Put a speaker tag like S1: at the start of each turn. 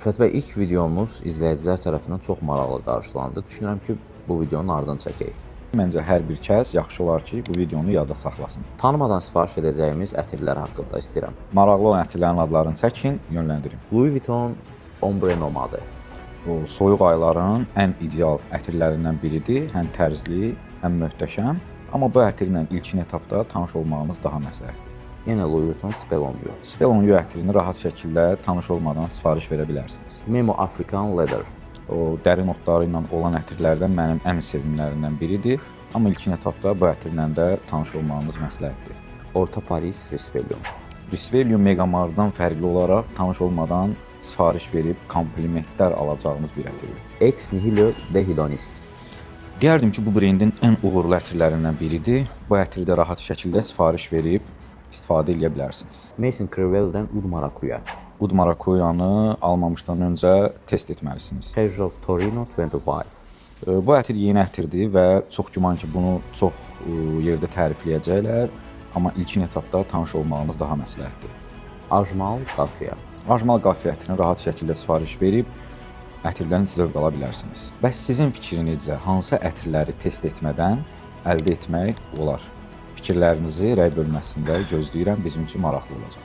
S1: Rüfət bəy, ilk videomuz izləyicilər tərəfindən çox maraqlı qarşılandı. Düşünürəm ki, bu videonun ardını çəkək.
S2: Məncə hər bir kəs yaxşı olar ki, bu videonu yada saxlasın.
S1: Tanımadan sifariş edəcəyimiz ətirlər haqqında istəyirəm.
S2: Maraqlı olan ətirlərin adlarını çəkin, yönləndirin.
S1: Louis Vuitton Ombre Nomade.
S2: O soyuq ayların ən ideal ətirlərindən biridir. Həm tərzli, həm möhtəşəm. Amma bu ətirlə ilkin etapda tanış olmağınız daha məsləhətdir.
S1: Yenə Louis Vuitton Spelonio.
S2: Spelonio ətirini rahat şəkildə tanış olmadan sifariş verə bilərsiniz.
S1: Memo African Leather.
S2: O dəri notları ilə olan ətirlərdən mənim ən sevimlərindən biridir. Amma ilkin etapda bu ətirlə də tanış olmağınız məsləhətdir.
S1: Orta Paris Risvelium.
S2: Risvelium Megamardan fərqli olaraq tanış olmadan sifariş verib komplimentlər alacağınız bir ətirdir.
S1: Ex Nihilo de Hedonist.
S2: Deyərdim ki, bu brendin ən uğurlu ətirlərindən biridir. Bu ətiri də rahat şəkildə sifariş verib istifadə edə bilərsiniz.
S1: Maison Crivel'dən Oud Maracuja.
S2: Oud Maracujanı almamışdan öncə test etməlisiniz.
S1: Peugeot Torino 25.
S2: Bu ətir yeni ətirdir və çox güman ki, bunu çox yerdə tərifləyəcəklər. Amma ilkin etapda tanış olmağınız daha məsləhətdir.
S1: Ajmal Qafia.
S2: Ajmal Qafia ətirini rahat şəkildə sifariş verib ətirdən zövq ala bilərsiniz. Bəs sizin fikrinizcə hansı ətirləri test etmədən əldə etmək olar? Fikirlərinizi rəy bölməsində gözləyirəm, bizim üçün maraqlı olacaq.